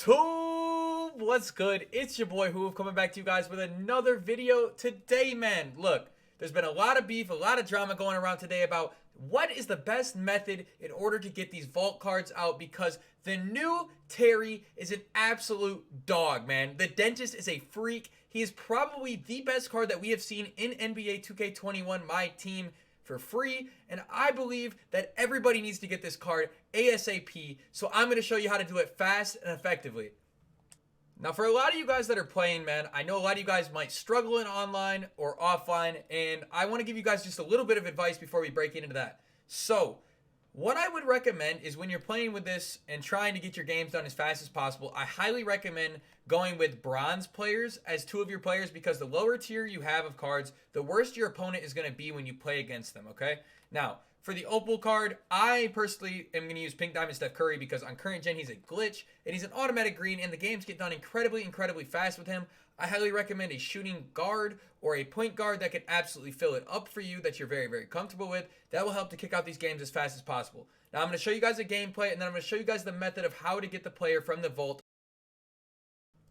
YouTube, what's good? It's your boy Hoove coming back to you guys with another video today, man. Look, there's been a lot of beef, a lot of drama going around today about what is the best method in order to get these vault cards out, because the new Terry is an absolute dog, man. The dentist is a freak. He is probably the best card that we have seen in NBA 2K21, my team, for free, and I believe that everybody needs to get this card ASAP, so I'm going to show you how to do it fast and effectively. Now, for a lot of you guys that are playing, man, I know a lot of you guys might struggle in online or offline, and I want to give you guys just a little bit of advice before we break into that. So, what I would recommend is when you're playing with this and trying to get your games done as fast as possible, I highly recommend going with bronze players as two of your players, because the lower tier you have of cards, the worse your opponent is going to be when you play against them, okay? Now, for the Opal card, I personally am going to use Pink Diamond Steph Curry because on current gen, he's a glitch and he's an automatic green and the games get done incredibly fast with him. I highly recommend a shooting guard or a point guard that can absolutely fill it up for you, that you're very comfortable with. That will help to kick out these games as fast as possible. Now, I'm going to show you guys a gameplay, and then I'm going to show you guys the method of how to get the player from the vault.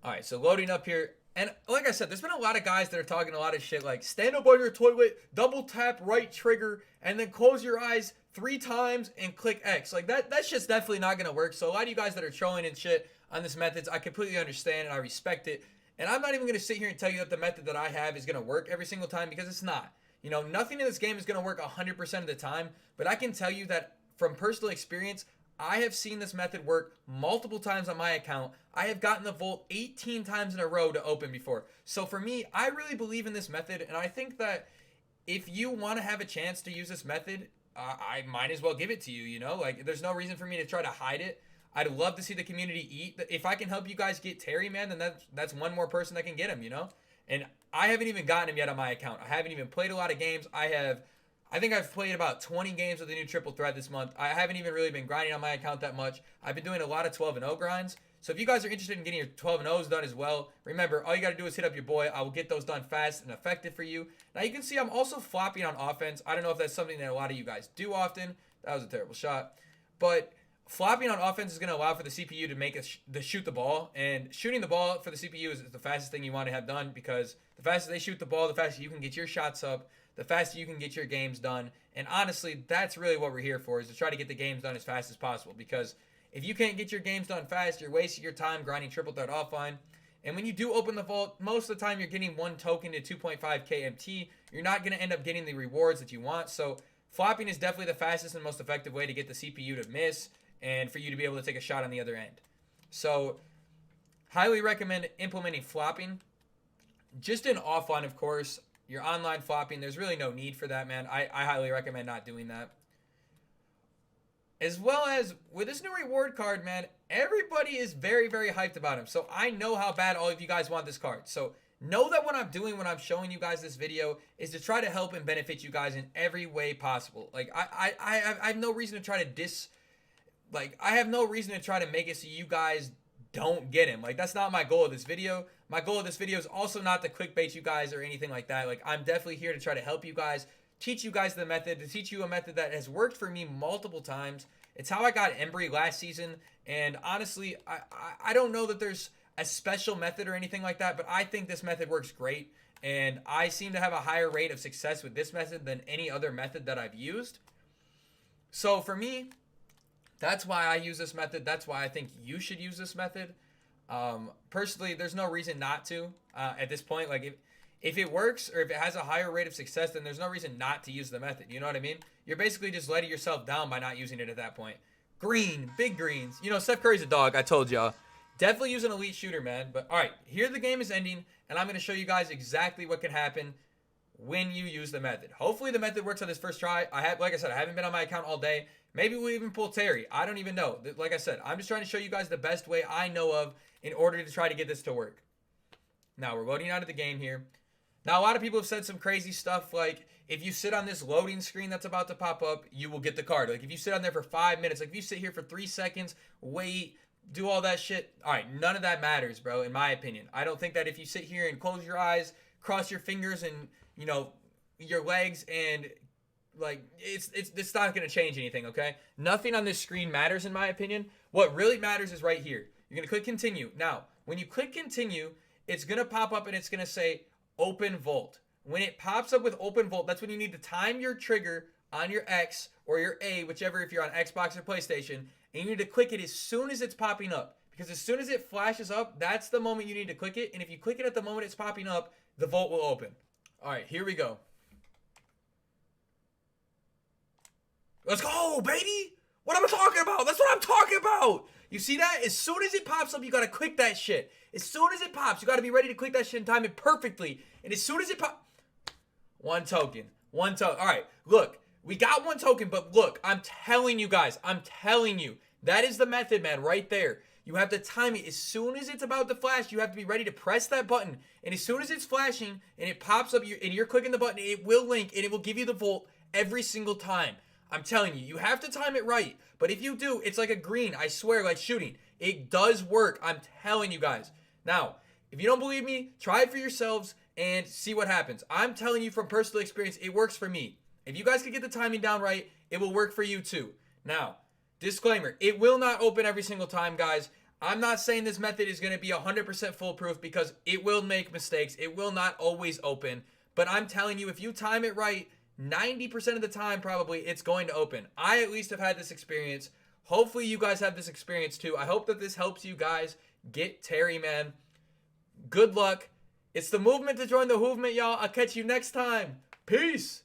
All right, so loading up here. And like I said, there's been a lot of guys that are talking a lot of shit like stand up on your toilet, double tap right trigger, and then close your eyes 3 times and click X. Like that shit's definitely not going to work. So a lot of you guys that are trolling and shit on this methods, I completely understand and I respect it. And I'm not even going to sit here and tell you that the method that I have is going to work every single time, because it's not. You know, nothing in this game is going to work 100% of the time, but I can tell you that from personal experience, I have seen this method work multiple times on my account. I have gotten the vault 18 times in a row to open before. So for me, I really believe in this method, and I think that if you want to have a chance to use this method, I might as well give it to you, you know? Like, there's no reason for me to try to hide it. I'd love to see the community eat. If I can help you guys get Terry, man, then that's one more person that can get him, you know? And I haven't even gotten him yet on my account. I haven't even played a lot of games. I think I've played about 20 games with the new triple threat this month. I haven't even really been grinding on my account that much. I've been doing a lot of 12-0 grinds. So if you guys are interested in getting your 12-0s done as well, remember, all you got to do is hit up your boy. I will get those done fast and effective for you. Now you can see I'm also flopping on offense. I don't know if that's something that a lot of you guys do often. That was a terrible shot. But flopping on offense is going to allow for the CPU to make to shoot the ball. And shooting the ball for the CPU is the fastest thing you want to have done, because the faster they shoot the ball, the faster you can get your shots up, the faster you can get your games done. And honestly, that's really what we're here for, is to try to get the games done as fast as possible. Because if you can't get your games done fast, you're wasting your time grinding triple threat offline. And when you do open the vault, most of the time you're getting 1 token to 2.5 KMT. You're not going to end up getting the rewards that you want. So flopping is definitely the fastest and most effective way to get the CPU to miss and for you to be able to take a shot on the other end. So highly recommend implementing flopping. Just in offline, of course. Your online flopping, there's really no need for that, man. I highly recommend not doing that. As well as with this new reward card, man, everybody is very hyped about him. So I know how bad all of you guys want this card. So know that what I'm doing when I'm showing you guys this video is to try to help and benefit you guys in every way possible. Like I have no reason to try to I have no reason to try to make it so you guys don't get him. Like, that's not my goal of this video. My goal of this video is also not to clickbait you guys or anything like that. Like, I'm definitely here to try to help you guys, teach you guys the method, to teach you a method that has worked for me multiple times. It's how I got Embry last season, and honestly, I don't know that there's a special method or anything like that, but I think this method works great, and I seem to have a higher rate of success with this method than any other method that I've used. So for me, that's why I use this method. That's why I think you should use this method. Personally, there's no reason not to at this point. Like, if it works or if it has a higher rate of success, then there's no reason not to use the method. You know what I mean? You're basically just letting yourself down by not using it at that point. Green, big greens. You know, Steph Curry's a dog. I told y'all. Definitely use an elite shooter, man. But all right, here the game is ending, and I'm going to show you guys exactly what can happen when you use the method. Hopefully the method works on this first try. Like I said, I haven't been on my account all day. Maybe we'll even pull Terry. I don't even know. Like I said, I'm just trying to show you guys the best way I know of in order to try to get this to work. Now, we're loading out of the game here. Now, a lot of people have said some crazy stuff like, if you sit on this loading screen that's about to pop up, you will get the card. Like, if you sit on there for 5 minutes, like if you sit here for 3 seconds, wait, do all that shit. All right, none of that matters, bro, in my opinion. I don't think that if you sit here and close your eyes, cross your fingers and, you know, your legs and Like, it's not going to change anything, okay? Nothing on this screen matters, in my opinion. What really matters is right here. You're going to click continue. Now, when you click continue, it's going to pop up and it's going to say open Volt. When it pops up with open Volt, that's when you need to time your trigger on your X or your A, whichever, if you're on Xbox or PlayStation, and you need to click it as soon as it's popping up. Because as soon as it flashes up, that's the moment you need to click it. And if you click it at the moment it's popping up, the Volt will open. All right, here we go. Let's go, baby. What am I talking about? That's what I'm talking about. You see that? As soon as it pops up, you got to click that shit. As soon as it pops, you got to be ready to click that shit and time it perfectly. And as soon as it pops, one token. One token. All right, look. We got one token, but look, I'm telling you guys. That is the method, man, right there. You have to time it. As soon as it's about to flash, you have to be ready to press that button. And as soon as it's flashing and it pops up and you're clicking the button, it will link and it will give you the Volt every single time. I'm telling you, you have to time it right. But if you do, it's like a green. I swear, like shooting. It does work. I'm telling you guys. Now, if you don't believe me, try it for yourselves and see what happens. I'm telling you from personal experience, it works for me. If you guys can get the timing down right, it will work for you too. Now, disclaimer, it will not open every single time, guys. I'm not saying this method is going to be 100% foolproof because it will make mistakes. It will not always open. But I'm telling you, if you time it right, 90% of the time, probably, it's going to open. I at least have had this experience. Hopefully, you guys have this experience too. I hope that this helps you guys get Terry, man. Good luck. It's the movement to join the movement, y'all. I'll catch you next time. Peace.